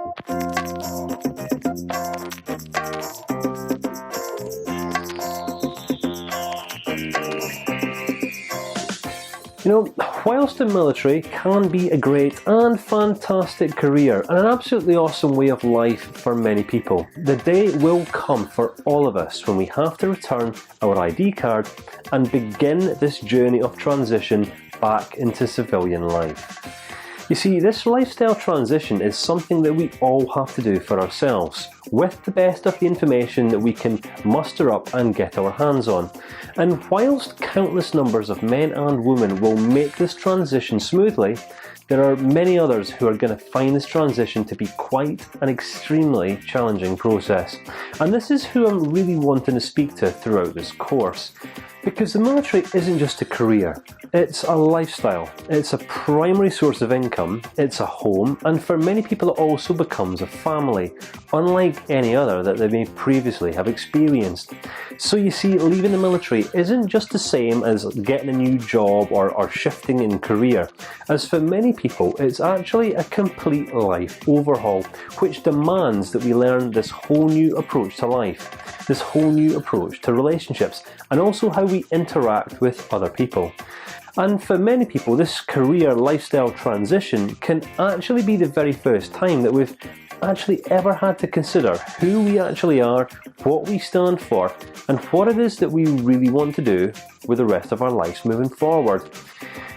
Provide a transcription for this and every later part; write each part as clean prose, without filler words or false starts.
You know, whilst the military can be a great and fantastic career and an absolutely awesome way of life for many people, the day will come for all of us when we have to return our ID card and begin this journey of transition back into civilian life. You see, this lifestyle transition is something that we all have to do for ourselves, with the best of the information that we can muster up and get our hands on. And whilst countless numbers of men and women will make this transition smoothly, there are many others who are going to find this transition to be quite an extremely challenging process. And this is who I'm really wanting to speak to throughout this course. Because the military isn't just a career, it's a lifestyle, it's a primary source of income, it's a home, and for many people it also becomes a family, unlike any other that they may previously have experienced. So you see, leaving the military isn't just the same as getting a new job or shifting in career, as for many people it's actually a complete life overhaul, which demands that we learn this whole new approach to life, this whole new approach to relationships, and also how we interact with other people. And for many people, this career lifestyle transition can actually be the very first time that we've actually ever had to consider who we actually are, what we stand for, and what it is that we really want to do with the rest of our lives moving forward.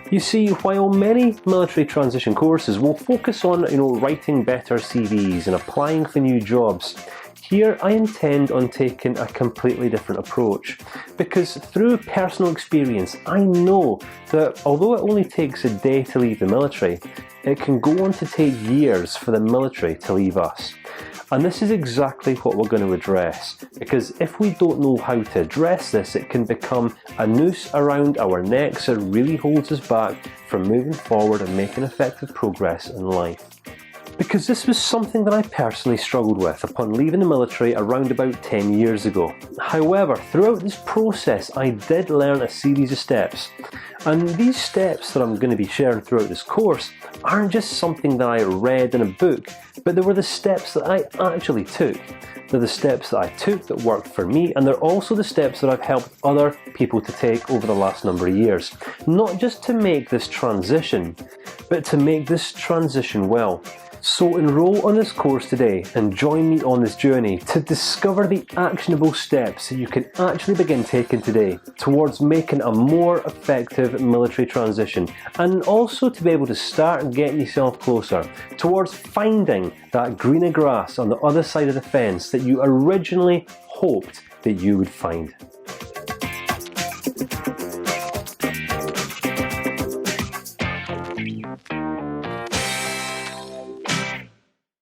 You see, while many military transition courses will focus on, writing better CVs and applying for new jobs, here I intend on taking a completely different approach, because through personal experience I know that although it only takes a day to leave the military, it can go on to take years for the military to leave us. And this is exactly what we're going to address, because if we don't know how to address this, it can become a noose around our necks that really holds us back from moving forward and making effective progress in life. Because this was something that I personally struggled with upon leaving the military around about 10 years ago. However, throughout this process I did learn a series of steps. And these steps that I'm going to be sharing throughout this course aren't just something that I read in a book, but they were the steps that I actually took. They're the steps that I took that worked for me, and they're also the steps that I've helped other people to take over the last number of years. Not just to make this transition, but to make this transition well. So enroll on this course today and join me on this journey to discover the actionable steps that you can actually begin taking today towards making a more effective military transition, and also to be able to start getting yourself closer towards finding that greener grass on the other side of the fence that you originally hoped that you would find.